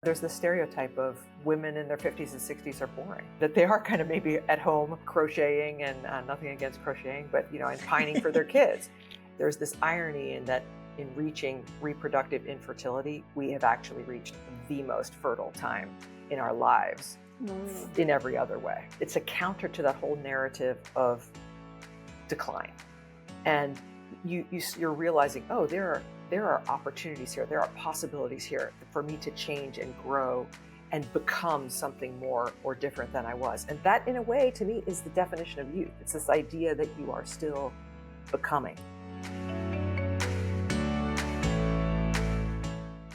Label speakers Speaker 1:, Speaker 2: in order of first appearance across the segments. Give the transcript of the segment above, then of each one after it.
Speaker 1: There's this stereotype of women in their 50s and 60s are boring, that they are kind of maybe at home crocheting and nothing against crocheting, but, and pining for their kids. There's this irony in that in reaching reproductive infertility, we have actually reached the most fertile time in our lives in every other way. It's a counter to that whole narrative of decline. And you're realizing, oh, there are opportunities here. There are possibilities here for me to change and grow and become something more or different than I was. And that, in a way, to me, is the definition of youth. It's this idea that you are still becoming.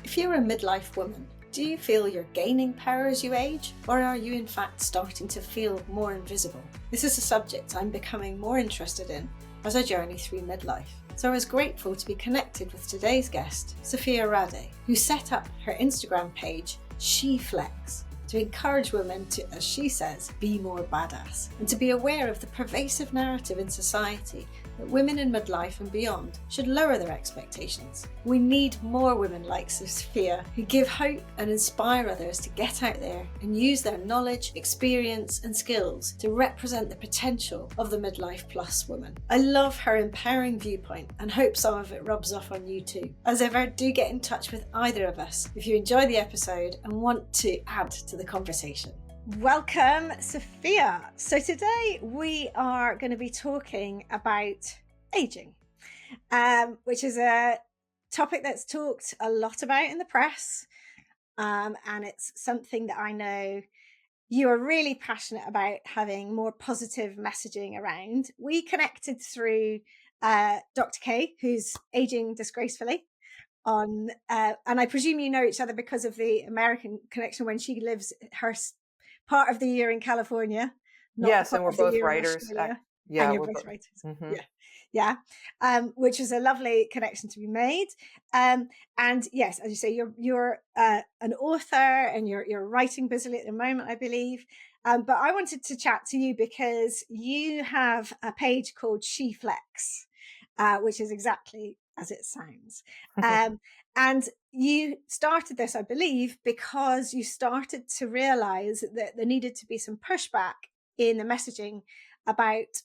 Speaker 2: If you're a midlife woman, do you feel you're gaining power as you age, or are you in fact starting to feel more invisible? This is a subject I'm becoming more interested in as I journey through midlife. So I was grateful to be connected with today's guest, Sophia Raday, who set up her Instagram page, SheFlexx, to encourage women to, as she says, be more badass, and to be aware of the pervasive narrative in society that women in midlife and beyond should lower their expectations. We need more women like Sophia who give hope and inspire others to get out there and use their knowledge, experience and skills to represent the potential of the midlife plus woman. I love her empowering viewpoint and hope some of it rubs off on you too. As ever, do get in touch with either of us if you enjoy the episode and want to add to the conversation. Welcome, Sophia. So today we are going to be talking about aging, which is a topic that's talked a lot about in the press, and it's something that I know you are really passionate about having more positive messaging around. We connected through Dr. K, who's aging disgracefully, and I presume you know each other because of the American connection when she lives her part of the year in California.
Speaker 1: Yes, and we're both writers.
Speaker 2: Yeah, and you're both writers. Mm-hmm. Yeah. Which is a lovely connection to be made. And yes, as you say, you're an author and you're writing busily at the moment, I believe. But I wanted to chat to you because you have a page called SheFlexx, which is exactly as it sounds. And you started this, I believe, because you started to realize that there needed to be some pushback in the messaging about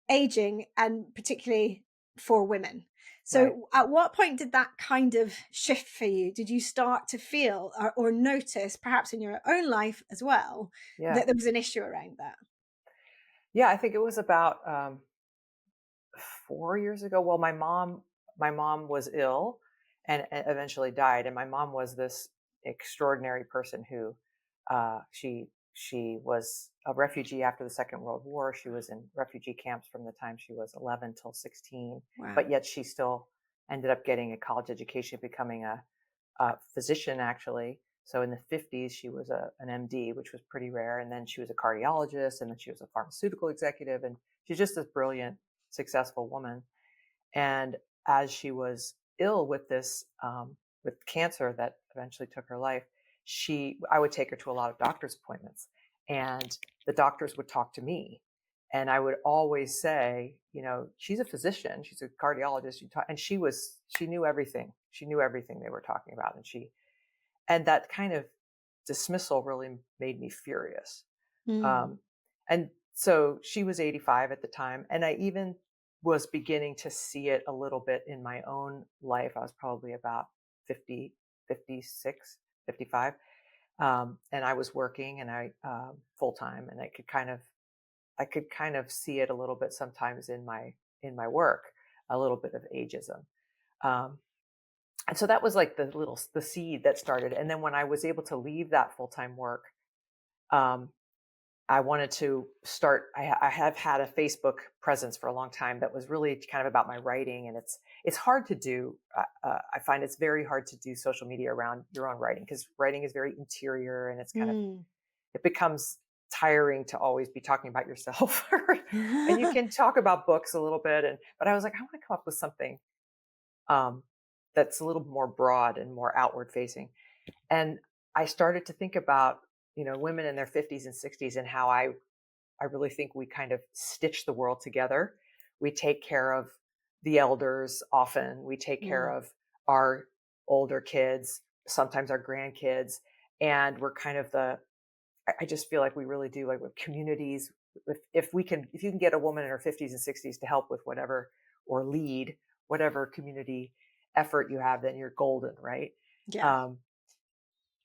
Speaker 2: aging, and particularly for women. So right. At what point did that kind of shift for you? Did you start to feel or notice, perhaps in your own life as well, that there was an issue around that?
Speaker 1: Yeah, I think it was about 4 years ago. Well, my mom was ill and eventually died. And my mom was this extraordinary person who she was a refugee after the Second World War. She was in refugee camps from the time she was 11 till 16. Wow. But yet she still ended up getting a college education, becoming a physician, actually. So in the 50s, she was an MD, which was pretty rare. And then she was a cardiologist, and then she was a pharmaceutical executive. And she's just this brilliant, successful woman. And as she was ill with this, with cancer that eventually took her life, I would take her to a lot of doctor's appointments, and the doctors would talk to me. And I would always say, she's a physician, she's a cardiologist, and she knew everything. She knew everything they were talking about. And that kind of dismissal really made me furious. And so she was 85 at the time. And I even was beginning to see it a little bit in my own life. I was probably about 50, 56, 55. And I was working and I full time, and I could kind of see it a little bit sometimes in my work, a little bit of ageism. And so that was like the seed that started. And then when I was able to leave that full-time work, I wanted to start. I have had a Facebook presence for a long time that was really kind of about my writing, and it's hard to do. I find it's very hard to do social media around your own writing, because writing is very interior, and it's kind of, it becomes tiring to always be talking about yourself. And you can talk about books a little bit, but I was like, I want to come up with something that's a little more broad and more outward facing. And I started to think about women in their 50s and 60s, and how I really think we kind of stitch the world together. We take care of the elders often. We take care of our older kids. sometimes our grandkids, and we're kind of I just feel like we really do, like with communities. If you can get a woman in her 50s and 60s to help with whatever, or lead whatever community effort you have, then you're golden, right?
Speaker 2: Yeah.
Speaker 1: Um,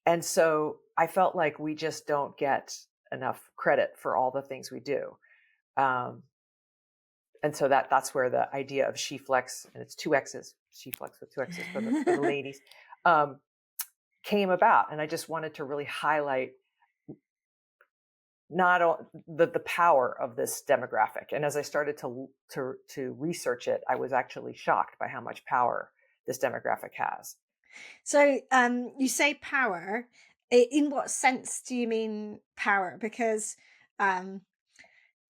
Speaker 1: and so I felt like we just don't get enough credit for all the things we do. Um, and so that's where the idea of SheFlexx, and it's two X's, SheFlexx with two X's for the ladies, um, came about. And I just wanted to really highlight not the power of this demographic. And as I started to research it, I was actually shocked by how much power this demographic has.
Speaker 2: So you say power. In what sense do you mean power? Because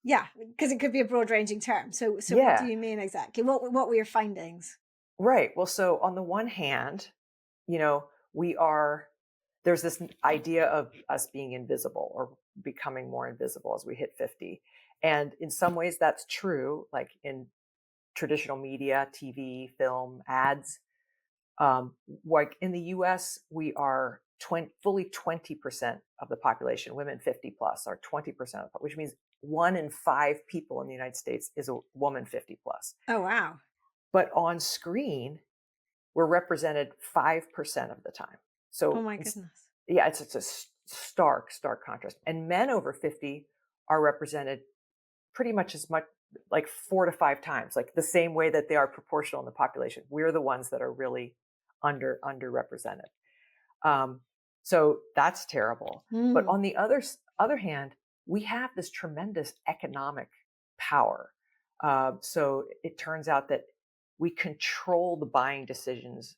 Speaker 2: yeah, because it could be a broad ranging term. So what do
Speaker 1: Yeah,
Speaker 2: you mean exactly? What were your findings?
Speaker 1: right. Well, so on the one hand, you know, we are there's this idea of us being invisible or becoming more invisible as we hit 50. And in some ways that's true, like in traditional media, TV, film, ads. Like in the US, we are fully 20% of the population, women 50 plus are 20% of the, which means 1 in 5 people in the United States is a woman 50 plus.
Speaker 2: Oh wow.
Speaker 1: But on screen, we're represented 5% of the time.
Speaker 2: Oh
Speaker 1: So
Speaker 2: my goodness.
Speaker 1: yeah, it's a stark contrast. And men over 50 are represented pretty much as much, like 4 to 5 times, like the same way that they are proportional in the population. We're the ones that are really underrepresented. Um, so that's terrible. But
Speaker 2: Mm.
Speaker 1: on the other hand, we have this tremendous economic power. So it turns out that we control the buying decisions.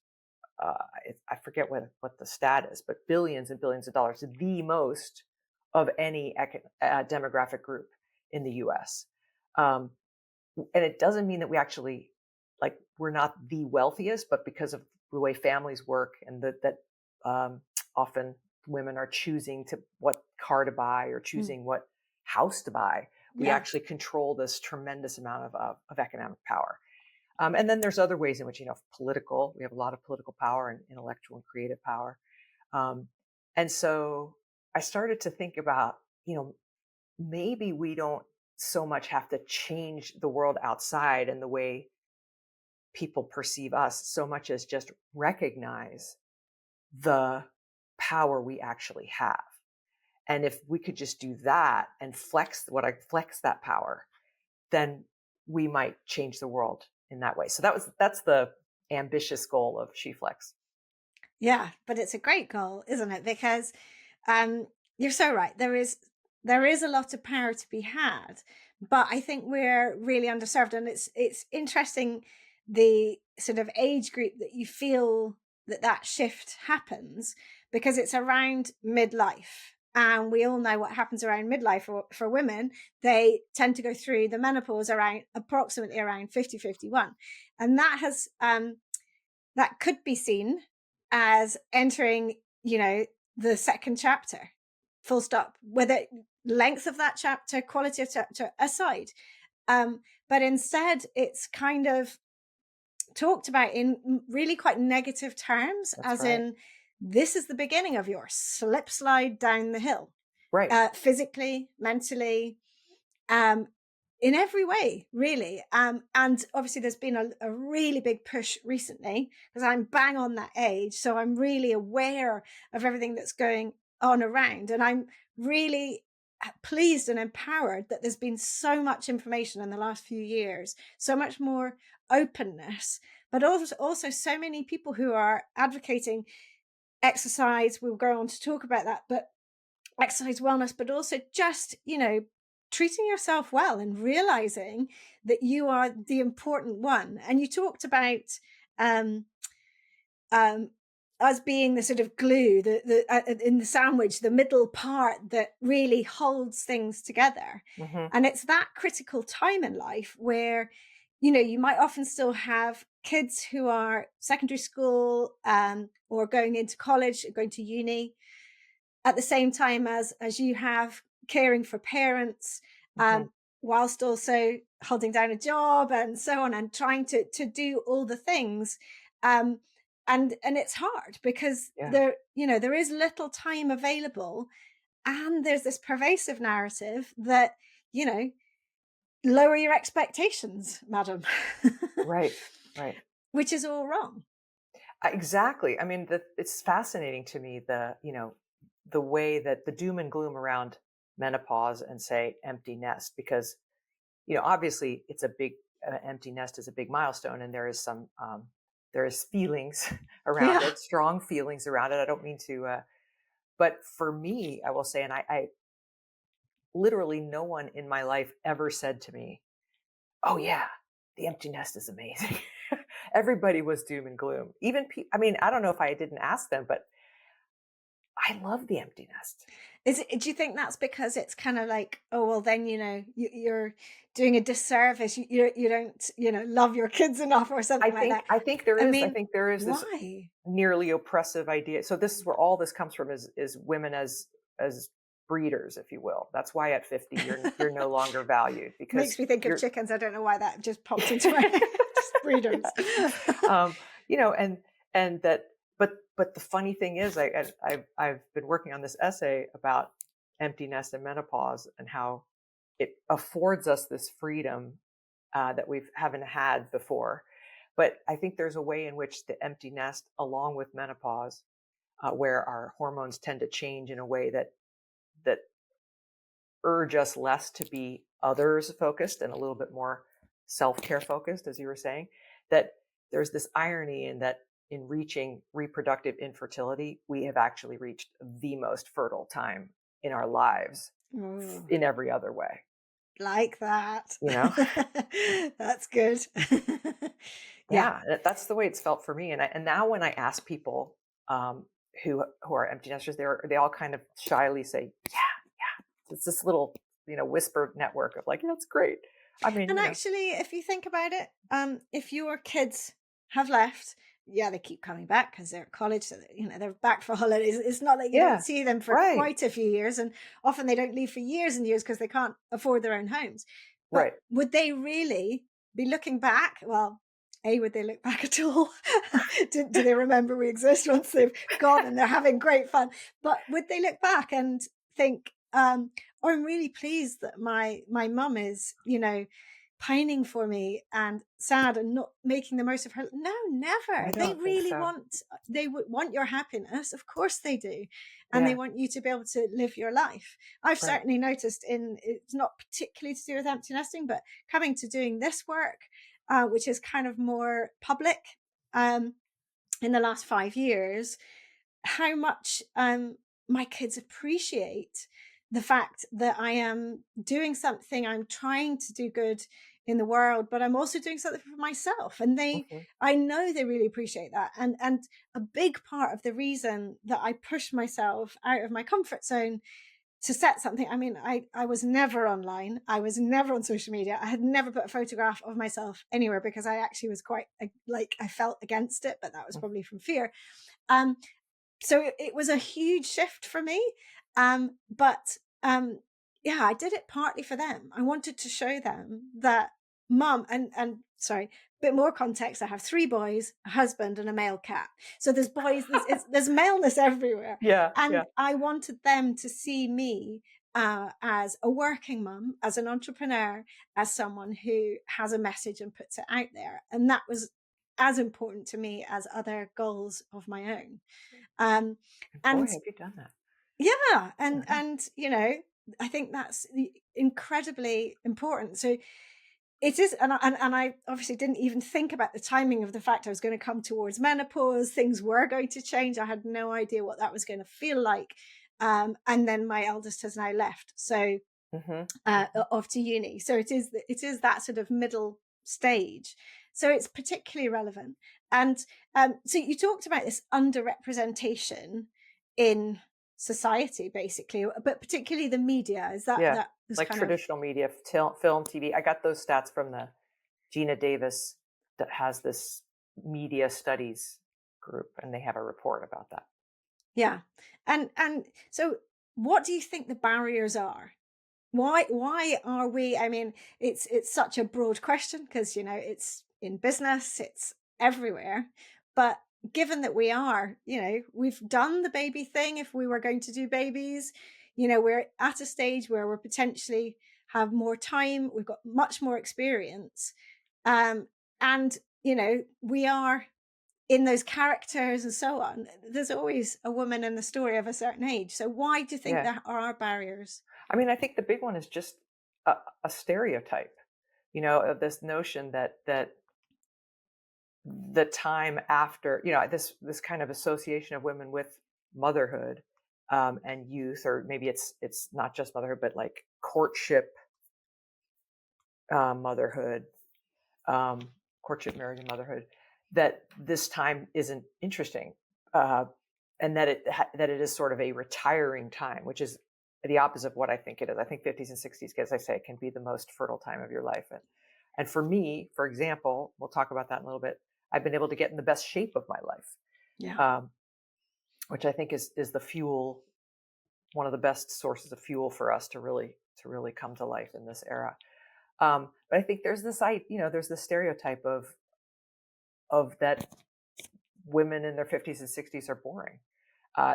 Speaker 1: I forget what the stat is, but billions and billions of dollars, the most of any demographic group in the U.S. Um, and it doesn't mean that we actually, like, we're not the wealthiest, but because of the way families work, and that often women are choosing what car to buy or
Speaker 2: Mm.
Speaker 1: choosing what house to buy, we
Speaker 2: Yeah.
Speaker 1: actually control this tremendous amount of economic power. And then there's other ways in which, we have a lot of political power and intellectual and creative power. Um, and so I started to think about, maybe we don't so much have to change the world outside and the way people perceive us, so much as just recognize the power we actually have. And if we could just do that and flex that power, then we might change the world in that way. So that's the ambitious goal of SheFlexx.
Speaker 2: Yeah, but it's a great goal, isn't it? Because um, you're so right. There is a lot of power to be had, but I think we're really underserved, and it's interesting the sort of age group that you feel that shift happens, because it's around midlife. And we all know what happens around midlife for women. They tend to go through the menopause around approximately around 50, 51. And that could be seen as entering, the second chapter, full stop, whether length of that chapter, quality of chapter aside. But instead, it's kind of talked about in really quite negative terms,
Speaker 1: That's
Speaker 2: as
Speaker 1: right.
Speaker 2: in, this is the beginning of your slip slide down the hill,
Speaker 1: Right.
Speaker 2: physically, mentally, um, in every way, really. And obviously, there's been a really big push recently, because I'm bang on that age. So I'm really aware of everything that's going on around. And I'm really pleased and empowered that there's been so much information in the last few years, so much more openness, but also so many people who are advocating exercise. We'll go on to talk about that, but exercise wellness, but also just, treating yourself well and realizing that you are the important one. And you talked about um, um, us being the sort of glue, in the sandwich, the middle part that really holds things together.
Speaker 1: Hmm.
Speaker 2: And it's that critical time in life where, you might often still have kids who are secondary school, or going into college, going to uni, at the same time as you have caring for parents,
Speaker 1: Hmm.
Speaker 2: whilst also holding down a job and so on, and trying to do all the things. and it's hard because
Speaker 1: Yeah.
Speaker 2: there, you know, there is little time available, and there's this pervasive narrative that, you know, lower your expectations, madam.
Speaker 1: Right. Right.
Speaker 2: Which is all wrong.
Speaker 1: Exactly. I mean, it's fascinating to me, the way that the doom and gloom around menopause and, say, empty nest, because, obviously it's a big, empty nest is a big milestone, and there is feelings around
Speaker 2: Yeah.
Speaker 1: it, strong feelings around it. I don't mean to, but for me, I will say, and I literally, no one in my life ever said to me, "Oh yeah, the empty nest is amazing." Everybody was doom and gloom. Even I mean, I don't know if I didn't ask them, but I love the empty nest.
Speaker 2: Do you think that's because it's kind of like, oh, well, then, you know, you're doing a disservice. You don't, you know, love your kids enough or something like that.
Speaker 1: I think there
Speaker 2: I
Speaker 1: is. I
Speaker 2: mean,
Speaker 1: think there is this
Speaker 2: why?
Speaker 1: nearly oppressive idea. So this is where all this comes from, is women as breeders, if you will. That's why at 50 you're no longer valued,
Speaker 2: Makes
Speaker 1: because
Speaker 2: me think of
Speaker 1: you're
Speaker 2: chickens. I don't know why that just popped into my head. Just breeders.
Speaker 1: um, and that, but the funny thing is, I've been working on this essay about empty nest and menopause, and how it affords us this freedom that we haven't had before. But I think there's a way in which the empty nest, along with menopause, where our hormones tend to change in a way that urge us less to be others focused and a little bit more self-care focused, as you were saying, that there's this irony in that, in reaching reproductive infertility, we have actually reached the most fertile time in our lives
Speaker 2: Oh,
Speaker 1: in every other way,
Speaker 2: like that.
Speaker 1: you know?
Speaker 2: That's good. Yeah.
Speaker 1: Yeah, that's the way it's felt for me. And now when I ask people, who are empty nesters, they all kind of shyly say, "Yeah, yeah." It's this little, whispered network of like, "Yeah, it's great." I mean,
Speaker 2: And actually, if you think about it, if your kids have left, yeah, they keep coming back because they're at college, so you know they're back for holidays. It's not like you don't
Speaker 1: yeah,
Speaker 2: see them for
Speaker 1: right,
Speaker 2: quite a few years, and often they don't leave for years and years because they can't afford their own homes. But
Speaker 1: right.
Speaker 2: would they really be looking back? Well, A, would they look back at all? Do they remember we exist once they've gone and they're having great fun? But would they look back and think, "Oh, I'm really pleased that my mum is, you know, pining for me and sad and not making the most of her." No,
Speaker 1: I
Speaker 2: never. They
Speaker 1: don't think
Speaker 2: really
Speaker 1: so.
Speaker 2: want, they would want your happiness. Of course they do. And they
Speaker 1: Yeah,
Speaker 2: want you to be able to live your life. I've
Speaker 1: right.
Speaker 2: certainly noticed, in it's not particularly to do with empty nesting, but coming to doing this work, which is kind of more public, um, in the last 5 years, how much my kids appreciate the fact that I am doing something, I'm trying to do good in the world, but I'm also doing something for myself. And
Speaker 1: Hmm.
Speaker 2: I know they really appreciate that. And a big part of the reason that I push myself out of my comfort zone to set something, I mean, I was never online, I was never on social media, I had never put a photograph of myself anywhere because I actually was quite like, I felt against it, but that was probably from fear. um so it was a huge shift for me. But yeah, I did it partly for them. I wanted to show them that mum, and sorry, bit more context. I have 3 boys, a husband, and a male cat. So there's boys, there's maleness everywhere.
Speaker 1: Yeah,
Speaker 2: And
Speaker 1: yeah,
Speaker 2: I wanted them to see me as a working mum, as an entrepreneur, as someone who has a message and puts it out there. And that was as important to me as other goals of my own. Um,
Speaker 1: boy,
Speaker 2: and
Speaker 1: have you done that.
Speaker 2: yeah, and
Speaker 1: Mhm.
Speaker 2: you know, I think that's incredibly important. So it is, and I obviously didn't even think about the timing of the fact I was going to come towards menopause. Things were going to change. I had no idea what that was going to feel like. And then my eldest has now left, so
Speaker 1: Mhm, mhm.
Speaker 2: off to uni. So it is that sort of middle stage. So it's particularly relevant. And so you talked about this underrepresentation in society, basically, but particularly the media. Is that
Speaker 1: Yeah,
Speaker 2: that was
Speaker 1: like
Speaker 2: kind of,
Speaker 1: traditional media, film, TV. I got those stats from the Gina Davis, that has this media studies group, and they have a report about that.
Speaker 2: yeah. And so what do you think the barriers are? Why are we, I mean, it's such a broad question because, you know, it's in business, it's everywhere. But given that we are, we've done the baby thing, if we were going to do babies, we're at a stage where we're potentially have more time, we've got much more experience. And, we are in those characters and so on. There's always a woman in the story of a certain age. So why do you think
Speaker 1: Yeah.
Speaker 2: there are barriers?
Speaker 1: I mean, I think the big one is just a stereotype, of this notion that the time after, this kind of association of women with motherhood, and youth, or maybe it's not just motherhood, but like courtship, motherhood, courtship, marriage, and motherhood, that this time isn't interesting, and that it is sort of a retiring time, which is the opposite of what I think it is. I think 50s and 60s, as I say, can be the most fertile time of your life. And for me, for example, we'll talk about that in a little bit, I've been able to get in the best shape of my life,
Speaker 2: Yeah.
Speaker 1: Which I think is the fuel, one of the best sources of fuel for us to really come to life in this era. But I think there's this, there's this stereotype of that women in their 50s and 60s are boring.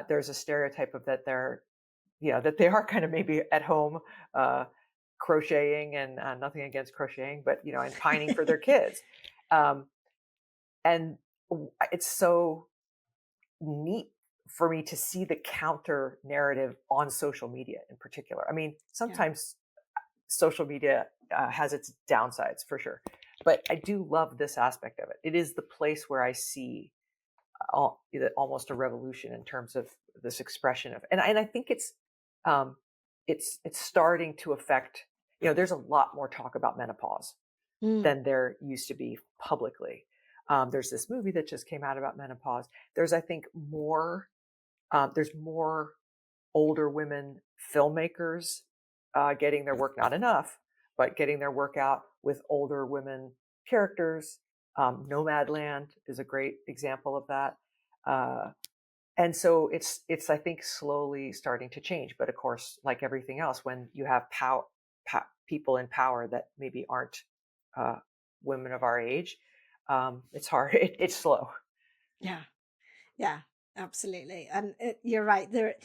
Speaker 1: There's a stereotype of that that they are kind of maybe at home, crocheting, and nothing against crocheting, but and pining for their kids. And it's so neat for me to see the counter narrative on social media in particular. I mean, sometimes social media has its downsides for sure, but I do love this aspect of it. It is the place where I see almost a revolution in terms of this expression of, and I think it's starting to affect, there's a lot more talk about menopause than there used to be publicly. There's this movie that just came out about menopause. There's, I think, there's more older women filmmakers getting their work, not enough, but getting their work out with older women characters. Nomadland is a great example of that. And so it's, I think, slowly starting to change. But of course, like everything else, when you have people in power that maybe aren't women of our age, it's hard. It's slow.
Speaker 2: Yeah, absolutely. And you're right there.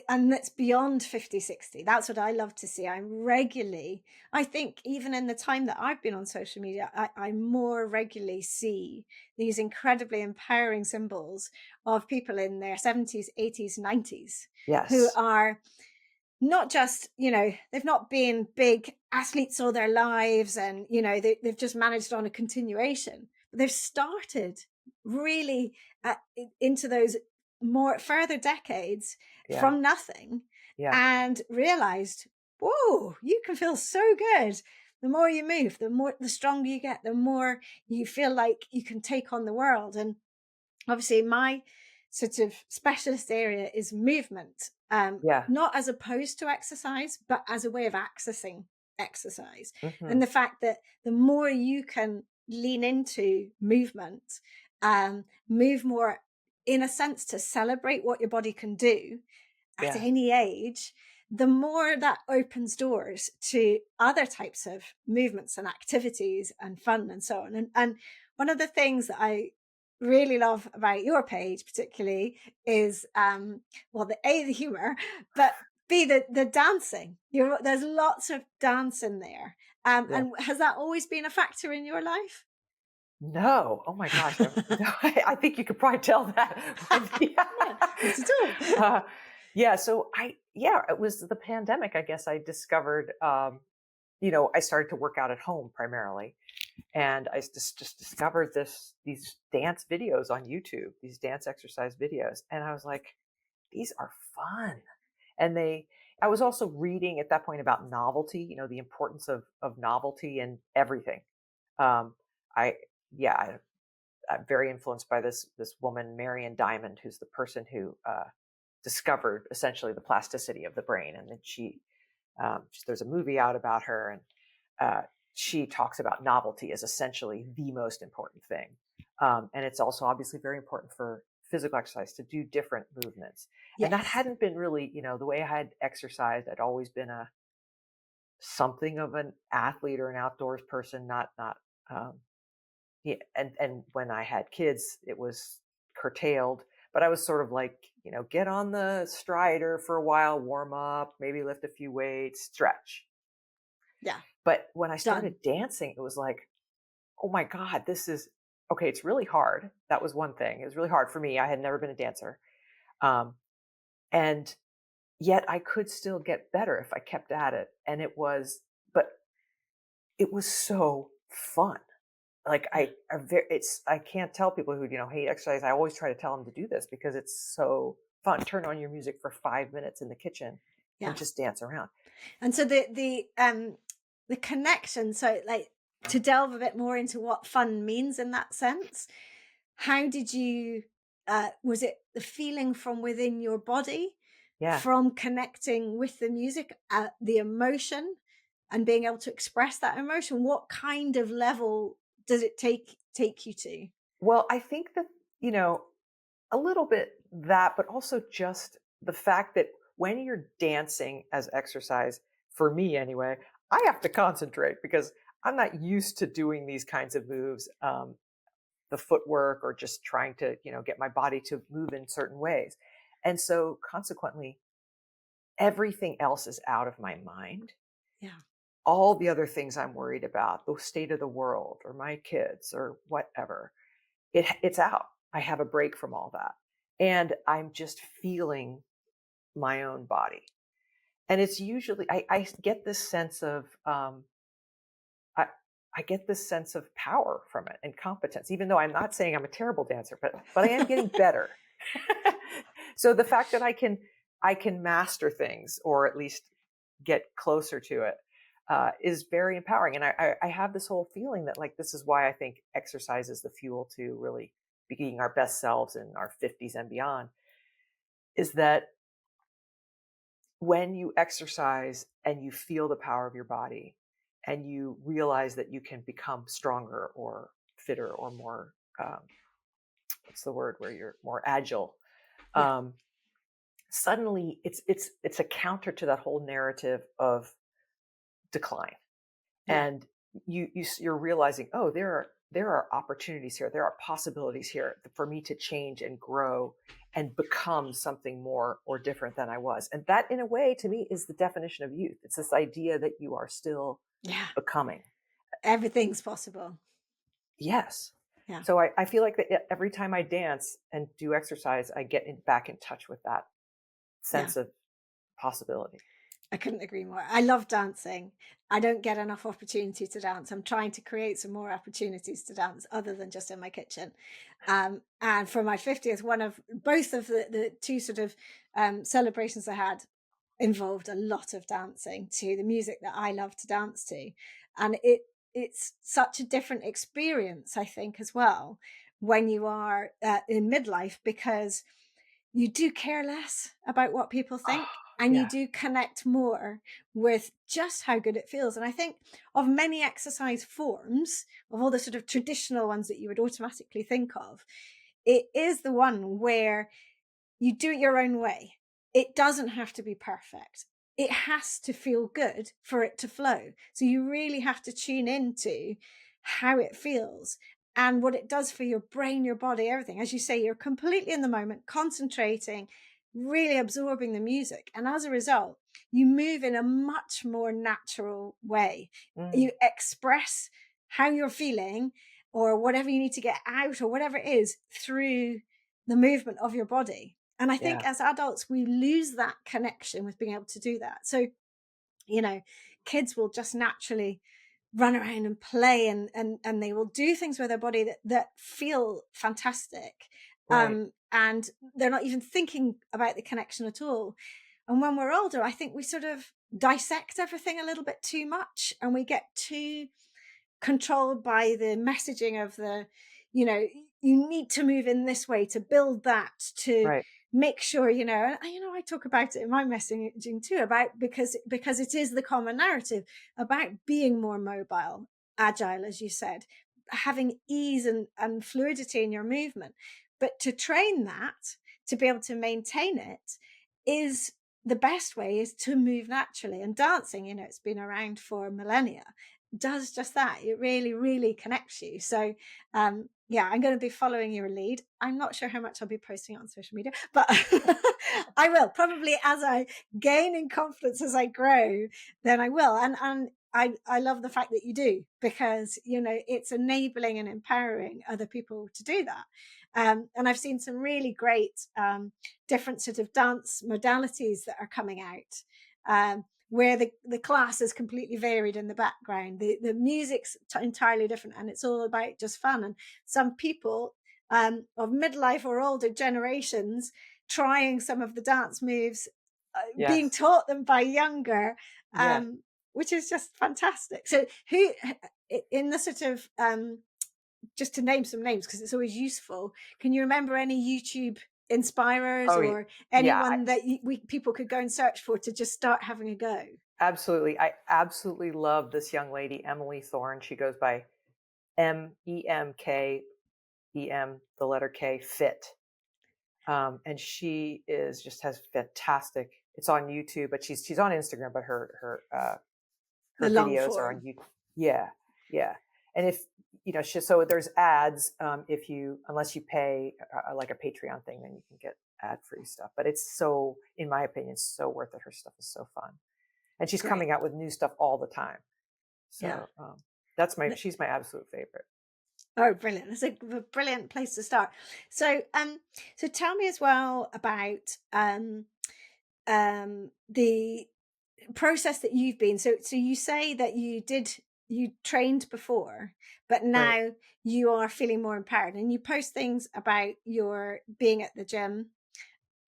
Speaker 2: And that's beyond 50, 60. That's what I love to see. I think even in the time that I've been on social media, I more regularly see these incredibly empowering symbols of people in their 70s, 80s, 90s, who
Speaker 1: Yes.
Speaker 2: are not just, they've not been big athletes all their lives, and, they've just managed on a continuation, but they've started really into those more further decades from nothing, and realized, whoa, you can feel so good. The more you move, the stronger you get, the more you feel like you can take on the world. And obviously my sort of specialist area is movement, not as opposed to exercise, but as a way of accessing exercise.
Speaker 1: Mm-hmm.
Speaker 2: And the fact that the more you can lean into movement, move more in a sense to celebrate what your body can do at any age, the more that opens doors to other types of movements and activities and fun and so on. And one of the things that I really love about your page particularly is the humor, but B, the dancing. There's lots of dance in there. And has that always been a factor in your life?
Speaker 1: No. Oh my gosh. I think you could probably tell that.
Speaker 2: Not at all.
Speaker 1: So it was the pandemic. I guess I discovered, I started to work out at home primarily. And I just discovered these dance videos on YouTube, these dance exercise videos. And I was like, these are fun. And I was also reading at that point about novelty, the importance of novelty in everything. I'm very influenced by this woman, Marion Diamond, who's the person who discovered essentially the plasticity of the brain. And then there's a movie out about her, and she talks about novelty as essentially the most important thing. And it's also obviously very important for physical exercise to do different movements. Yes. And that hadn't been really, the way I had exercised. I'd always been something of an athlete or an outdoors person, not yeah, and when I had kids, it was curtailed. But I was sort of like, get on the strider for a while, warm up, maybe lift a few weights, stretch.
Speaker 2: Yeah.
Speaker 1: But when I
Speaker 2: Done.
Speaker 1: started dancing, it was like, oh my God, this is okay. It's really hard. That was one thing. It was really hard for me. I had never been a dancer. Um, and yet I could still get better if I kept at it. But it was so fun. Like
Speaker 2: Yeah.
Speaker 1: I can't tell people who, hate exercise. I always try to tell them to do this because it's so fun. Turn on your music for 5 minutes in the kitchen and
Speaker 2: Yeah.
Speaker 1: just dance around.
Speaker 2: And so the connection, so like to delve a bit more into what fun means in that sense, how did you was it the feeling from within your body,
Speaker 1: Yeah.
Speaker 2: from connecting with the music, the emotion and being able to express that emotion? What kind of level does it take you to?
Speaker 1: Well, I think that, you know, a little bit that, but also just the fact that when you're dancing as exercise, for me anyway, I have to concentrate because I'm not used to doing these kinds of moves, the footwork or just trying to, get my body to move in certain ways. And so consequently, everything else is out of my mind.
Speaker 2: Yeah.
Speaker 1: All the other things I'm worried about, the state of the world or my kids or whatever, it's out. I have a break from all that. And I'm just feeling my own body. And it's usually, I get this sense of, I, I get this sense of power from it and competence, even though I'm not saying I'm a terrible dancer, but I am getting better. So the fact that I can master things or at least get closer to it is very empowering. And I have this whole feeling that like, this is why I think exercise is the fuel to really being our best selves in our 50s and beyond, is that when you exercise and you feel the power of your body and you realize that you can become stronger or fitter or more, what's the word, where you're more agile,
Speaker 2: Yeah.
Speaker 1: um, suddenly it's a counter to that whole narrative of decline.
Speaker 2: Yeah.
Speaker 1: And you're realizing, oh, there are opportunities here, there are possibilities here for me to change and grow and become something more or different than I was. And that, in a way, to me, is the definition of youth. It's this idea that you are still
Speaker 2: Yeah.
Speaker 1: becoming.
Speaker 2: Everything's possible.
Speaker 1: Yes.
Speaker 2: Yeah.
Speaker 1: So I feel like that every time I dance and do exercise, I get back in touch with that
Speaker 2: Yeah.
Speaker 1: sense of possibility.
Speaker 2: I couldn't agree more. I love dancing. I don't get enough opportunity to dance. I'm trying to create some more opportunities to dance other than just in my kitchen. And for my 50th, one of both of the two sort of celebrations I had involved a lot of dancing to the music that I love to dance to. And it's such a different experience, I think, as well, when you are in midlife, because you do care less about what people
Speaker 1: Oh,
Speaker 2: think, and you
Speaker 1: yeah.
Speaker 2: do connect more with just how good it feels. And I think of many exercise forms, of all the sort of traditional ones that you would automatically think of, it is the one where you do it your own way. It doesn't have to be perfect. It has to feel good for it to flow. So you really have to tune into how it feels and what it does for your brain, your body, everything. As you say, you're completely in the moment, concentrating, really absorbing the music. And as a result, you move in a much more natural way.
Speaker 1: Mm,
Speaker 2: You express how you're feeling or whatever you need to get out or whatever it is through the movement of your body. And I think
Speaker 1: yeah.
Speaker 2: as adults, we lose that connection with being able to do that. So, you know, kids will just naturally run around and play and they will do things with their body that feel fantastic.
Speaker 1: Right.
Speaker 2: And they're not even thinking about the connection at all. And when we're older, I think we sort of dissect everything a little bit too much and we get too controlled by the messaging of the, you know, you need to move in this way to build that, to
Speaker 1: Right.
Speaker 2: make sure, I talk about it in my messaging too, about because it is the common narrative about being more mobile, agile, as you said, having ease and fluidity in your movement. But to train that, to be able to maintain it, is the best way is to move naturally. And dancing, it's been around for millennia. does just that. It really, really connects you. So, yeah, I'm going to be following your lead. I'm not sure how much I'll be posting on social media, but I will probably as I gain in confidence as I grow, then I will. And I love the fact that you do, because, you know, it's enabling and empowering other people to do that. And I've seen some really great different sort of dance modalities that are coming out. Where the class is completely varied in the background. The music's entirely different, and it's all about just fun. And some people of midlife or older generations trying some of the dance moves, being
Speaker 1: Yes.
Speaker 2: taught them by younger,
Speaker 1: Yes.
Speaker 2: which is just fantastic. So who in the sort of just to name some names, because it's always useful, can you remember any YouTube inspirers
Speaker 1: Oh,
Speaker 2: or
Speaker 1: yeah.
Speaker 2: anyone that people could go and search for to just start having a go?
Speaker 1: Absolutely. I absolutely love this young lady, Emily Thorne. She goes by MEMKEM, the letter K, Fit. And she is just has fantastic. It's on YouTube, but she's on Instagram, but her
Speaker 2: The long
Speaker 1: videos are on
Speaker 2: form.
Speaker 1: YouTube. Yeah, yeah. And if you know, so there's ads. If you unless you pay like a Patreon thing, then you can get ad free stuff. But it's so, in my opinion, so worth it. Her stuff is so fun, and she's
Speaker 2: Great.
Speaker 1: coming out with new stuff all the time.
Speaker 2: Yeah.
Speaker 1: So she's my absolute favorite.
Speaker 2: Oh, brilliant. That's a brilliant place to start. So, so tell me as well about the process that you've been. So you say that you trained before, but
Speaker 1: Right.
Speaker 2: now you are feeling more empowered, and you post things about your being at the gym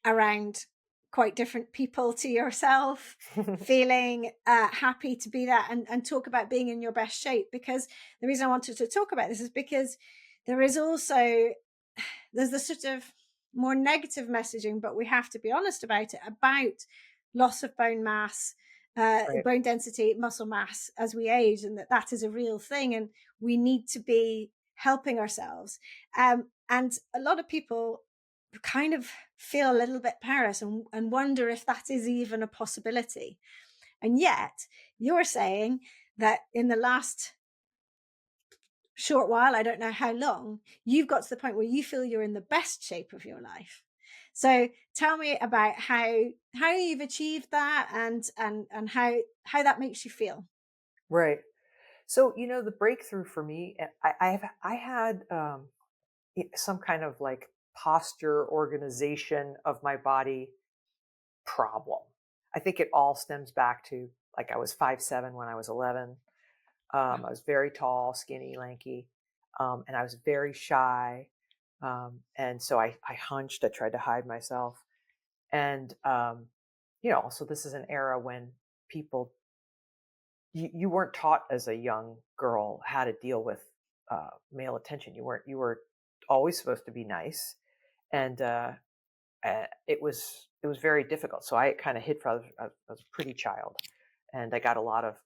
Speaker 2: around quite different people to yourself, feeling happy to be that, and talk about being in your best shape. Because the reason I wanted to talk about this is because there is also there's the sort of more negative messaging, but we have to be honest about it, about loss of bone mass,
Speaker 1: Right.
Speaker 2: bone density, muscle mass as we age, and that is a real thing, and we need to be helping ourselves. And a lot of people kind of feel a little bit perilous, and wonder if that is even a possibility. And yet you're saying that in the last short while, I don't know how long, you've got to the point where you feel you're in the best shape of your life. So tell me about how you've achieved that, and how that makes you feel.
Speaker 1: Right. So the breakthrough for me, I had some kind of like posture organization of my body problem. I think it all stems back to, like, I was 5'7" when I was 11. I was very tall, skinny, lanky, and I was very shy. And so I hunched. I tried to hide myself. And also, this is an era when people you weren't taught as a young girl how to deal with male attention. You were always supposed to be nice, and it was very difficult. So I kind of hid for I was a pretty child, and I got a lot of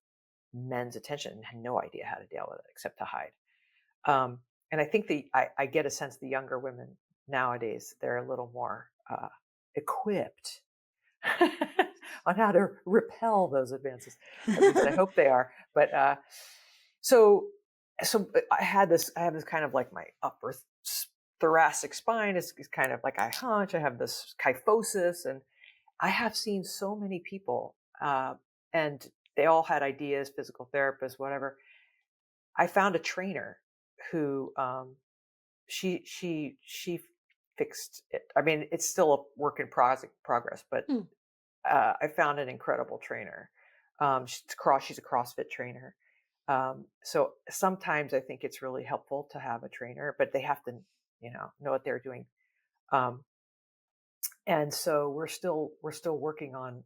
Speaker 1: men's attention and had no idea how to deal with it except to hide. And I think I get a sense the younger women nowadays, they're a little more equipped on how to repel those advances. At least I hope they are. But so I have this kind of like my upper thoracic spine is kind of like I hunch. I have this kyphosis, and I have seen so many people, and they all had ideas, physical therapists, whatever. I found a trainer who she fixed it. I mean, it's still a work in progress, but
Speaker 2: Hmm.
Speaker 1: I found an incredible trainer. She's a CrossFit trainer. So sometimes I think it's really helpful to have a trainer, but they have to, know what they're doing. And so we're still working on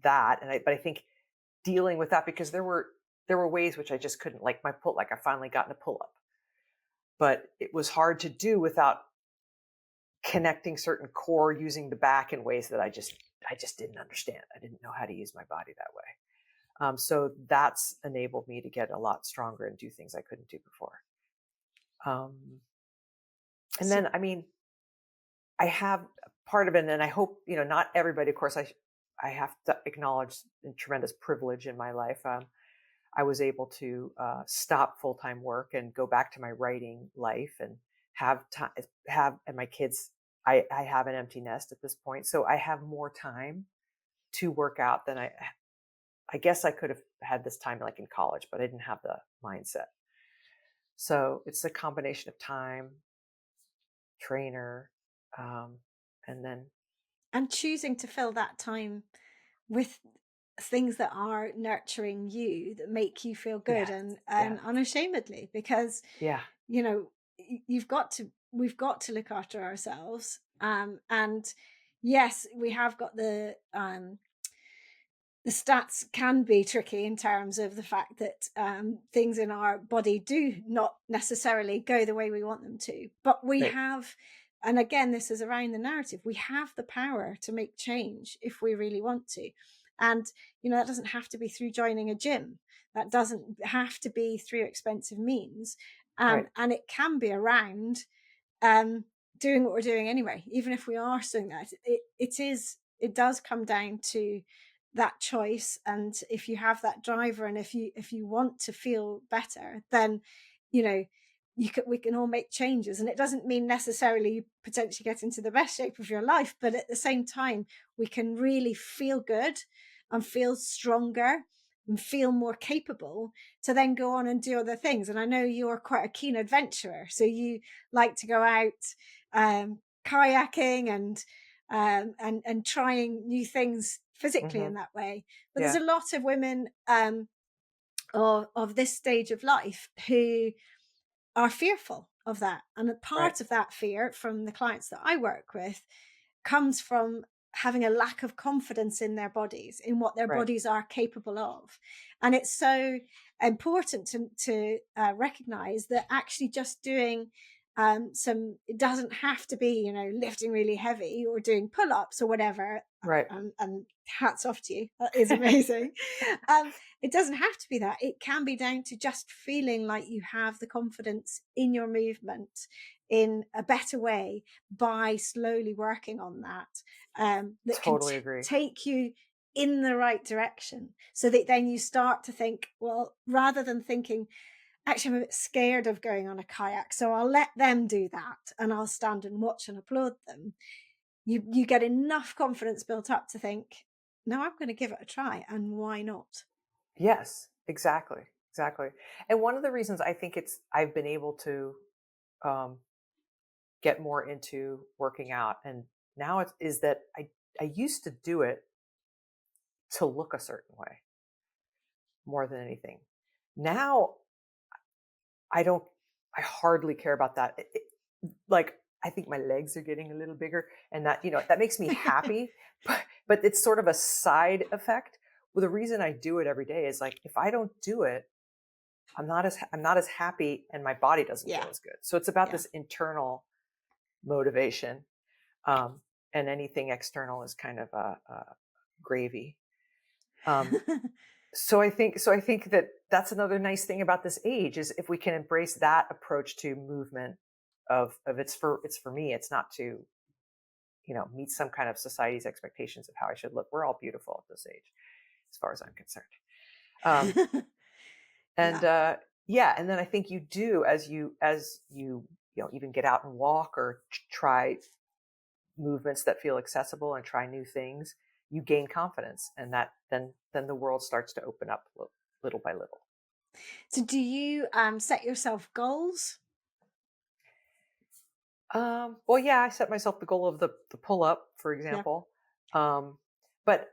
Speaker 1: that. But I think dealing with that, because there were ways which I just couldn't, like I finally got in a pull up, but it was hard to do without connecting certain core, using the back in ways that I just didn't understand. I didn't know how to use my body that way. So that's enabled me to get a lot stronger and do things I couldn't do before. Um, and
Speaker 2: So
Speaker 1: then, I mean, I have part of it, and I hope, not everybody, of course, I have to acknowledge the tremendous privilege in my life. I was able to stop full-time work and go back to my writing life and have time, and my kids, I have an empty nest at this point. So I have more time to work out than I guess I could have had this time like in college, but I didn't have the mindset. So it's a combination of time, trainer, and then
Speaker 2: And choosing to fill that time with things that are nurturing you, that make you feel good,
Speaker 1: yes,
Speaker 2: and
Speaker 1: yeah,
Speaker 2: unashamedly, because
Speaker 1: yeah,
Speaker 2: you know we've got to look after ourselves, and yes, we have got the stats can be tricky in terms of the fact that things in our body do not necessarily go the way we want them to. But we
Speaker 1: right,
Speaker 2: have, and again, this is around the narrative, we have the power to make change if we really want to. And, that doesn't have to be through joining a gym, that doesn't have to be through expensive means.
Speaker 1: right,
Speaker 2: And it can be around um, doing what we're doing anyway, even if we are doing that. It does come down to that choice, and if you have that driver, and if you want to feel better, then you know we can all make changes, and it doesn't mean necessarily you potentially get into the best shape of your life, but at the same time we can really feel good and feel stronger and feel more capable to then go on and do other things. And I know you're quite a keen adventurer, so you like to go out kayaking and trying new things physically
Speaker 1: hmm,
Speaker 2: in that way. But there's
Speaker 1: yeah,
Speaker 2: a lot of women of this stage of life who are fearful of that. And a
Speaker 1: right,
Speaker 2: part of that fear from the clients that I work with comes from having a lack of confidence in their bodies, in what their
Speaker 1: right,
Speaker 2: bodies are capable of. And it's so important to recognize that actually just doing it doesn't have to be, lifting really heavy or doing pull-ups or whatever.
Speaker 1: right.
Speaker 2: And hats off to you. That is amazing. It doesn't have to be that. It can be down to just feeling like you have the confidence in your movement in a better way by slowly working on that, that can
Speaker 1: Totally agree.
Speaker 2: take you in the right direction, so that then you start to think, well, rather than thinking, actually, I'm a bit scared of going on a kayak, so I'll let them do that and I'll stand and watch and applaud them. You get enough confidence built up to think, no, I'm going to give it a try, and why not?
Speaker 1: Yes, exactly, exactly. And one of the reasons I think I've been able to um, get more into working out, and now is that I used to do it to look a certain way more than anything. Now I don't, I hardly care about that. Like, I think my legs are getting a little bigger, and that, that makes me happy, but it's sort of a side effect. Well, the reason I do it every day is like, if I don't do it, I'm not as happy, and my body doesn't feel
Speaker 2: Yeah,
Speaker 1: as good. So it's about
Speaker 2: yeah.
Speaker 1: this internal motivation, um, and anything external is kind of a gravy. Um, so I think that that's another nice thing about this age, is if we can embrace that approach to movement of it's for me. It's not to, meet some kind of society's expectations of how I should look. We're all beautiful at this age, as far as I'm concerned. Um, and
Speaker 2: Yeah.
Speaker 1: yeah, and then I think you do, as you even get out and walk, or try movements that feel accessible and try new things, you gain confidence, and that then the world starts to open up little by little.
Speaker 2: So do you set yourself goals?
Speaker 1: Well, yeah, I set myself the goal of the pull up, for
Speaker 2: Yeah.
Speaker 1: example. Um, but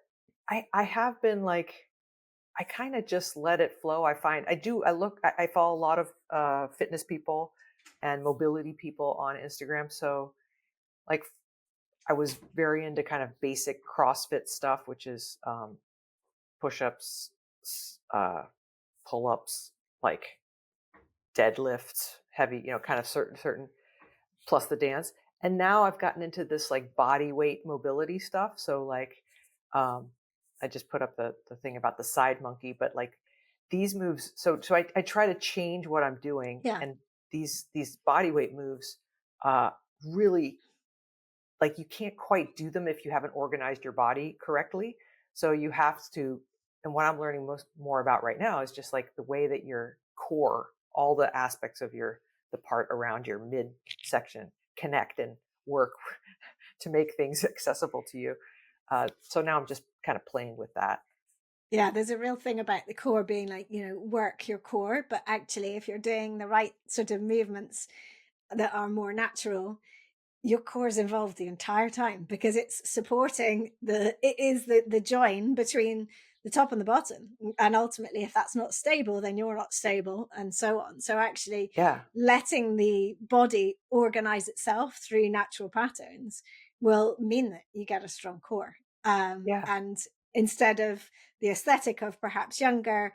Speaker 1: I have been like, I kind of just let it flow. I follow a lot of fitness people and mobility people on Instagram. So like, I was very into kind of basic CrossFit stuff, which is push-ups, pull-ups, like deadlifts, heavy, kind of certain, plus the dance. And now I've gotten into this like body weight mobility stuff. So like, um, I just put up the thing about the side monkey, but like these moves. So I try to change what I'm doing,
Speaker 2: Yeah.
Speaker 1: and these body weight moves, really, like, you can't quite do them if you haven't organized your body correctly. So you have to and what I'm learning more about right now is just like the way that your core, all the aspects of the part around your midsection connect and work to make things accessible to you. So now I'm just kind of playing with that.
Speaker 2: Yeah, there's a real thing about the core being like, work your core, but actually, if you're doing the right sort of movements that are more natural, your core is involved the entire time because it's supporting it is the join between the top and the bottom. And ultimately, if that's not stable, then you're not stable, and so on. So actually
Speaker 1: Yeah.
Speaker 2: letting the body organize itself through natural patterns will mean that you get a strong core.
Speaker 1: Yeah.
Speaker 2: And instead of the aesthetic of perhaps younger,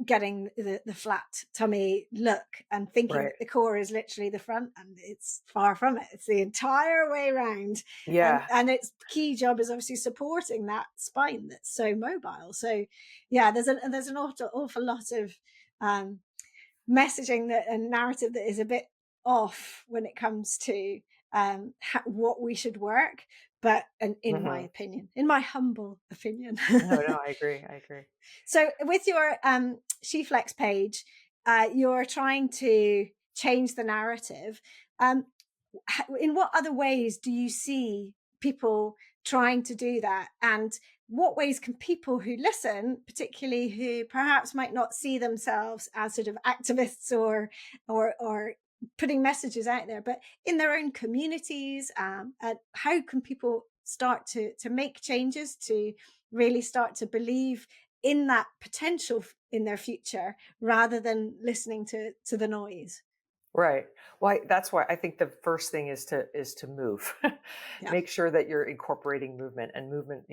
Speaker 2: getting the flat tummy look and thinking
Speaker 1: Right.
Speaker 2: that the core is literally the front, and it's far from it. It's the entire way around.
Speaker 1: Yeah.
Speaker 2: And its key job is obviously supporting that spine that's so mobile. So yeah, there's an awful lot of messaging that and narrative that is a bit off when it comes to what we should work. But in my
Speaker 1: Hmm.
Speaker 2: opinion, in my humble opinion.
Speaker 1: No, no, I agree. I agree.
Speaker 2: So with your SheFlexx page, you're trying to change the narrative. Um, in what other ways do you see people trying to do that? And what ways can people who listen, particularly who perhaps might not see themselves as sort of activists or putting messages out there, but in their own communities, and how can people start to make changes to really start to believe in that potential in their future rather than listening to the noise?
Speaker 1: Right. Well, that's why I think the first thing is to move.
Speaker 2: Yeah.
Speaker 1: Make sure that you're incorporating movement and movement,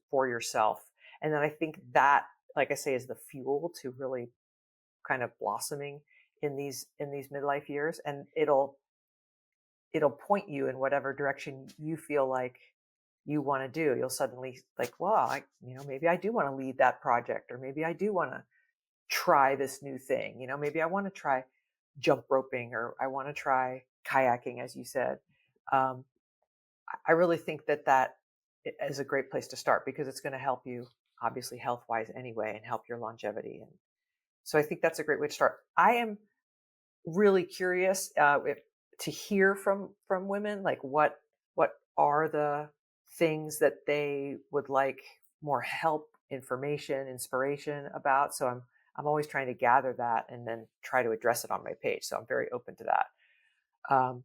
Speaker 1: for yourself. And then I think that, like I say, is the fuel to really kind of blossoming in these midlife years, and it'll point you in whatever direction you feel like you want to do. You'll suddenly like, well, maybe I do want to lead that project, or maybe I do want to try this new thing. Maybe I want to try jump roping, or I want to try kayaking, as you said. Um, I really think that is a great place to start because it's going to help you, obviously, health wise anyway, and help your longevity. And so I think that's a great way to start. I am really curious to hear from women, like what are the things that they would like more help, information, inspiration about. So I'm always trying to gather that and then try to address it on my page. So I'm very open to that. Um,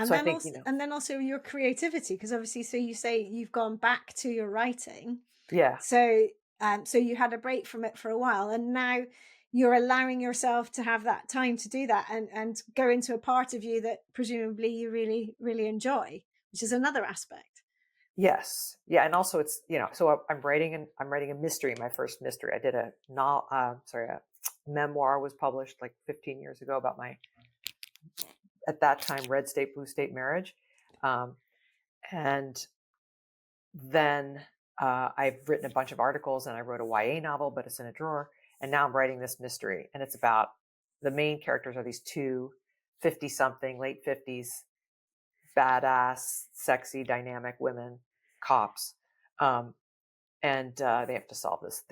Speaker 1: so I think
Speaker 2: And then also your creativity, because obviously, so you say you've gone back to your writing.
Speaker 1: yeah,
Speaker 2: So you had a break from it for a while, and now you're allowing yourself to have that time to do that and go into a part of you that presumably you really, really enjoy, which is another aspect.
Speaker 1: yes, yeah, and also it's so I'm writing a mystery, my first mystery. I did a memoir was published like 15 years ago about my, at that time, red state blue state marriage. Um, and then I've written a bunch of articles, and I wrote a YA novel, but it's in a drawer. And now I'm writing this mystery, and it's about, the main characters are these two 50 something, late 50s, badass, sexy, dynamic women, cops. Um, and they have to solve this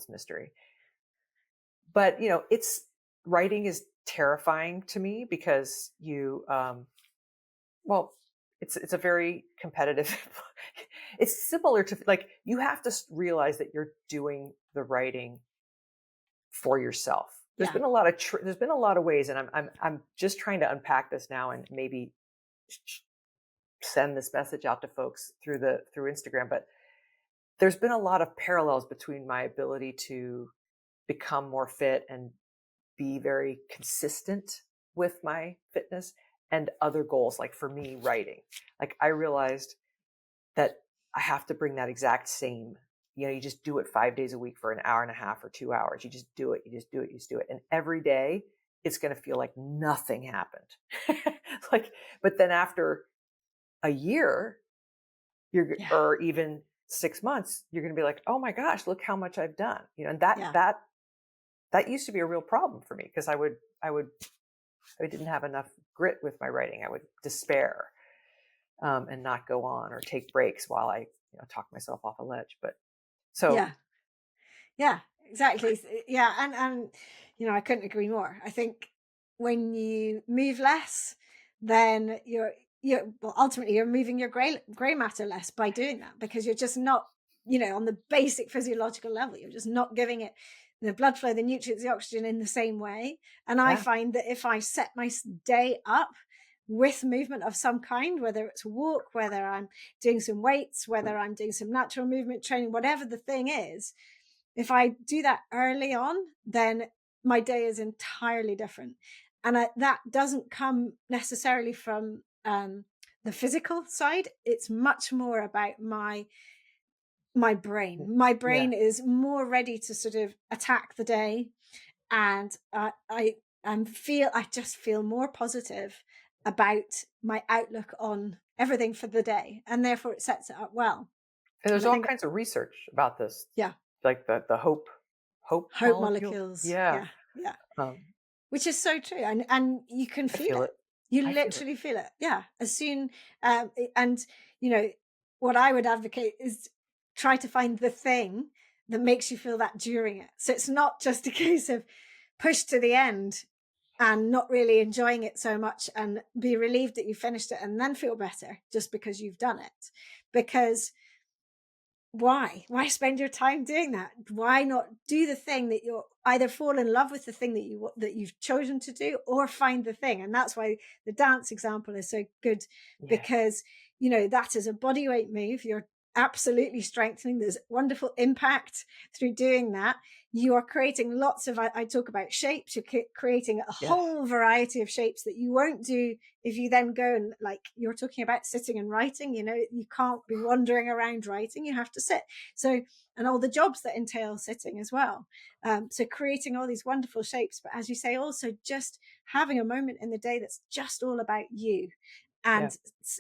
Speaker 1: mystery. But, it's, writing is terrifying to me because well, it's a very competitive. It's similar to, like, you have to realize that you're doing the writing for yourself. There's
Speaker 2: Yeah.
Speaker 1: been a lot of there's been a lot of ways, and I'm just trying to unpack this now and maybe send this message out to folks through Instagram. But there's been a lot of parallels between my ability to become more fit and be very consistent with my fitness and other goals. Like for me, writing, like I realized that I have to bring that exact same, you just do it 5 days a week for an hour and a half or 2 hours. You just do it. You just do it. You just do it. And every day it's going to feel like nothing happened. Like, but then after a year,
Speaker 2: Yeah.
Speaker 1: or even 6 months, you're going to be like, oh my gosh, look how much I've done. And that,
Speaker 2: Yeah.
Speaker 1: that used to be a real problem for me because I didn't have enough grit with my writing. I would despair, and not go on or take breaks while I, talk myself off a ledge. But so
Speaker 2: Yeah. Yeah, exactly. Yeah, and I couldn't agree more. I think when you move less, then well, ultimately you're moving your gray matter less by doing that, because you're just not, on the basic physiological level, you're just not giving it the blood flow, the nutrients, the oxygen in the same way. And I
Speaker 1: Yeah.
Speaker 2: find that if I set my day up with movement of some kind, whether it's a walk, whether I'm doing some weights, whether I'm doing some natural movement training, whatever the thing is, if I do that early on, then my day is entirely different. And that doesn't come necessarily from the physical side. It's much more about my brain. My
Speaker 1: Yeah.
Speaker 2: brain is more ready to sort of attack the day, and I just feel more positive about my outlook on everything for the day, and therefore it sets it up well.
Speaker 1: And
Speaker 2: And
Speaker 1: there's
Speaker 2: I
Speaker 1: all
Speaker 2: think,
Speaker 1: kinds of research about this,
Speaker 2: yeah,
Speaker 1: like the hope
Speaker 2: hope
Speaker 1: molecule.
Speaker 2: molecules.
Speaker 1: Yeah.
Speaker 2: Yeah, yeah.
Speaker 1: Um,
Speaker 2: Which is so true, and you can
Speaker 1: I
Speaker 2: feel
Speaker 1: feel
Speaker 2: it.
Speaker 1: it.
Speaker 2: You
Speaker 1: I feel it.
Speaker 2: literally feel it. Yeah, as soon and you know what I would advocate is try to find the thing that makes you feel that during it. So it's not just a case of push to the end and not really enjoying it so much and be relieved that you finished it and then feel better just because you've done it. Because why spend your time doing that? Why not do the thing that you're either fall in love with, the thing that you've chosen to do, or find the thing? And that's why the dance example is so good,
Speaker 1: Yeah.
Speaker 2: because that is a body weight move. You're absolutely strengthening. There's wonderful impact through doing that. You are creating lots of, I talk about shapes. You're creating a
Speaker 1: Yes.
Speaker 2: whole variety of shapes that you won't do if you then go and, like you're talking about, sitting and writing. You can't be wandering around writing. You have to sit. So, and all the jobs that entail sitting as well. So creating all these wonderful shapes, but as you say, also just having a moment in the day that's just all about you,
Speaker 1: Yeah.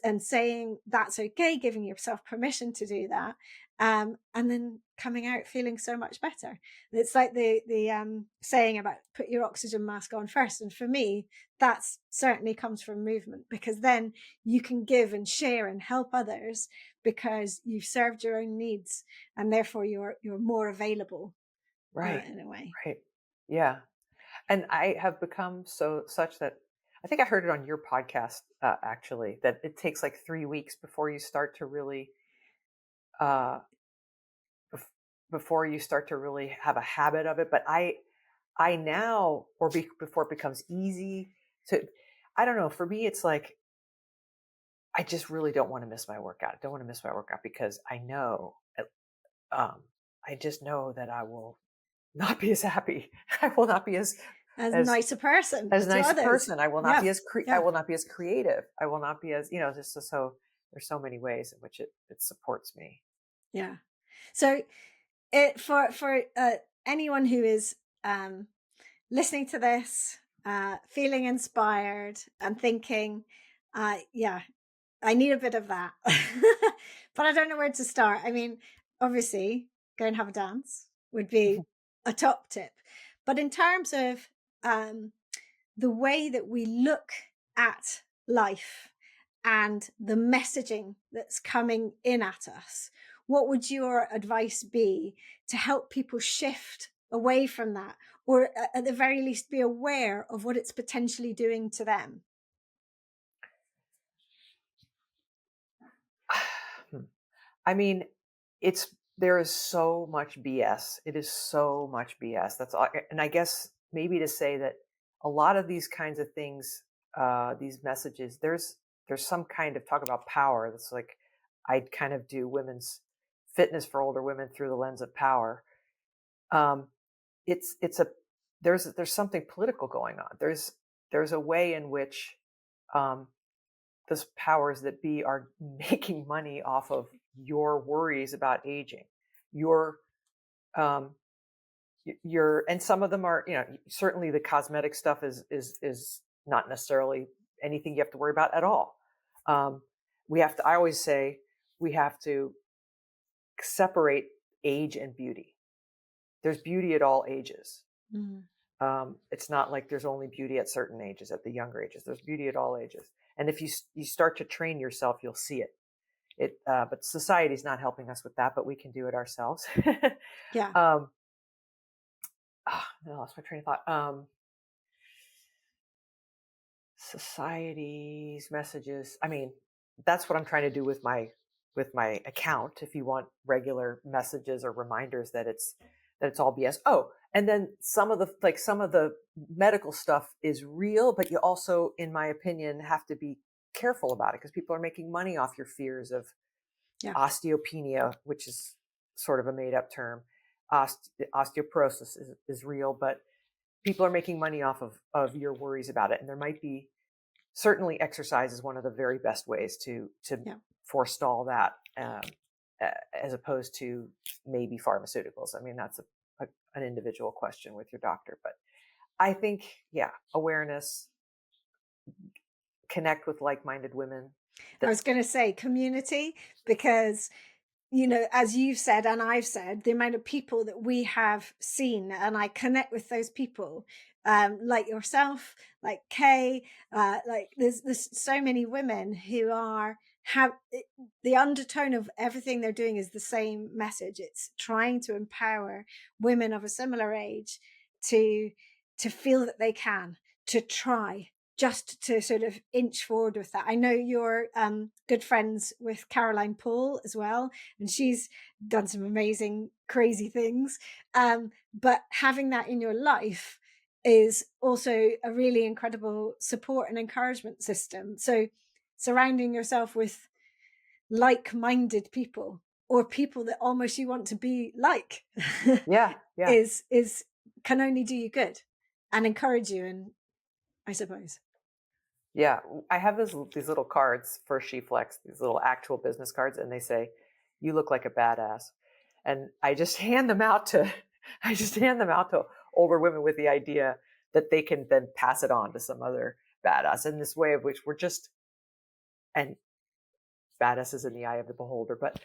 Speaker 2: and saying that's okay, giving yourself permission to do that, and then coming out feeling so much better. It's like the saying about put your oxygen mask on first, and for me, that's certainly comes from movement, because then you can give and share and help others, because you've served your own needs, and therefore you're more available,
Speaker 1: Right.
Speaker 2: in a way.
Speaker 1: Right. Yeah. And I have become such that I think I heard it on your podcast, actually, that it takes like 3 weeks before you start to really, uh, before you start to really have a habit of it. But I now, before it becomes easy to, I don't know. For me, it's like I just really don't want to miss my workout. I don't want to miss my workout because I know, um, I just know that I will not be as happy. I will not be
Speaker 2: As
Speaker 1: as
Speaker 2: nice a person
Speaker 1: as
Speaker 2: to
Speaker 1: nice a
Speaker 2: others.
Speaker 1: person. I will not
Speaker 2: Yeah,
Speaker 1: be I
Speaker 2: yeah,
Speaker 1: will not be as creative. I will not be as, just so there's so many ways in which it supports me.
Speaker 2: yeah. So for anyone who is listening to this, feeling inspired and thinking, yeah, I need a bit of that, but I don't know where to start. I mean, obviously, go and have a dance would be a top tip. But in terms of um, the way that we look at life and the messaging that's coming in at us, what would your advice be to help people shift away from that, or at the very least be aware of what it's potentially doing to them?
Speaker 1: I mean, there is so much BS. It is so much BS. That's all. And I guess maybe to say that a lot of these kinds of things, these messages, there's some kind of talk about power. That's like I'd kind of do women's fitness for older women through the lens of power. Um, it's a there's something political going on. There's a way in which um, the powers that be are making money off of your worries about aging, your um, and some of them are, certainly the cosmetic stuff is not necessarily anything you have to worry about at all. We have to. I always say we have to separate age and beauty. There's beauty at all ages.
Speaker 2: Mm.
Speaker 1: It's not like there's only beauty at certain ages, at the younger ages. There's beauty at all ages. And if you start to train yourself, you'll see it. But society's not helping us with that, but we can do it ourselves.
Speaker 2: Yeah.
Speaker 1: um, I lost my train of thought. Society's messages. I mean, that's what I'm trying to do with my account. If you want regular messages or reminders that it's all BS. Oh, and then some of the medical stuff is real, but you also, in my opinion, have to be careful about it because people are making money off your fears of osteopenia, which is sort of a made up term. Osteoporosis is real, but people are making money off of your worries about it. And there might be, certainly exercise is one of the very best ways to forestall that, as opposed to maybe pharmaceuticals. I mean, that's an individual question with your doctor, but I think, awareness, connect with like-minded women.
Speaker 2: I was going to say community, because, you know, as you've said, and I've said, the amount of people that we have seen, and I connect with those people, like yourself, like Kay, like there's so many women who have the undertone of everything they're doing is the same message. It's trying to empower women of a similar age to feel that they can, to try, just to sort of inch forward with that. I know you're good friends with Caroline Paul as well, and she's done some amazing, crazy things. But having that in your life is also a really incredible support and encouragement system. So surrounding yourself with like-minded people, or people that almost you want to be like, is can only do you good and encourage you, and I suppose.
Speaker 1: Yeah, I have these little cards for SheFlexx, these little actual business cards, and they say, "You look like a badass," and I just hand them out to older women with the idea that they can then pass it on to some other badass. In this way of which we're just, and badass is in the eye of the beholder, but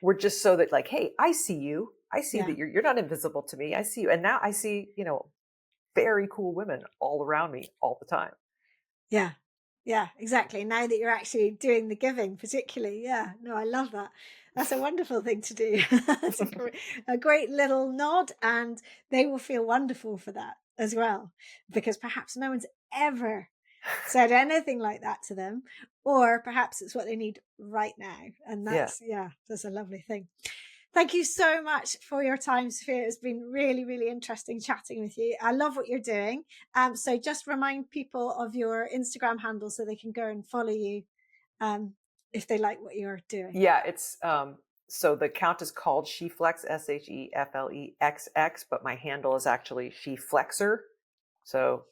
Speaker 1: we're just so that, like, hey, I see you, I see that you're not invisible to me. I see you, and now I see, very cool women all around me all the time.
Speaker 2: Yeah, exactly. Now that you're actually doing the giving, particularly. Yeah, no, I love that. That's a wonderful thing to do. That's a great little nod, and they will feel wonderful for that as well, because perhaps no one's ever said anything like that to them, or perhaps it's what they need right now. And that's a lovely thing. Thank you so much for your time, Sophia. It's been really, really interesting chatting with you. I love what you're doing. So just remind people of your Instagram handle so they can go and follow you if they like what you're doing.
Speaker 1: Yeah, it's so the account is called SheFlexx, SheFlexx, but my handle is actually SheFlexxer. So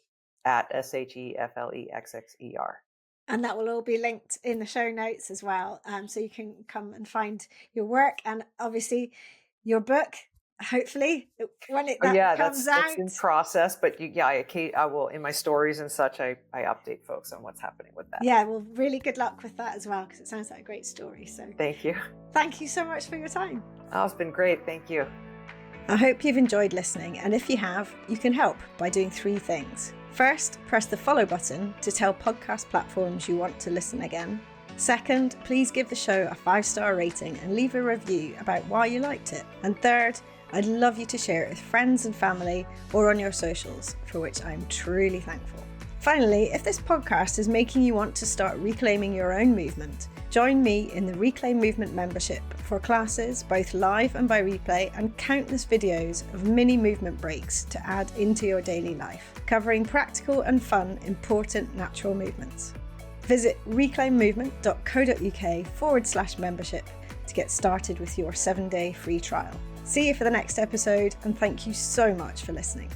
Speaker 1: at SheFlexxer.
Speaker 2: And that will all be linked in the show notes as well. So you can come and find your work, and obviously your book, hopefully, when it comes out.
Speaker 1: That's in process, but I will, in my stories and such, I update folks on what's happening with that.
Speaker 2: Yeah, well, really good luck with that as well, because it sounds like a great story. So
Speaker 1: thank you.
Speaker 2: Thank you so much for your time.
Speaker 1: Oh, it's been great. Thank you.
Speaker 2: I hope you've enjoyed listening, and if you have, you can help by doing 3 things. First, press the follow button to tell podcast platforms you want to listen again. Second, please give the show a 5-star rating and leave a review about why you liked it. And third, I'd love you to share it with friends and family or on your socials, for which I'm truly thankful. Finally, if this podcast is making you want to start reclaiming your own movement, join me in the Reclaim Movement membership for classes, both live and by replay, and countless videos of mini movement breaks to add into your daily life, covering practical and fun, important natural movements. Visit reclaimmovement.co.uk/membership to get started with your 7-day free trial. See you for the next episode, and thank you so much for listening.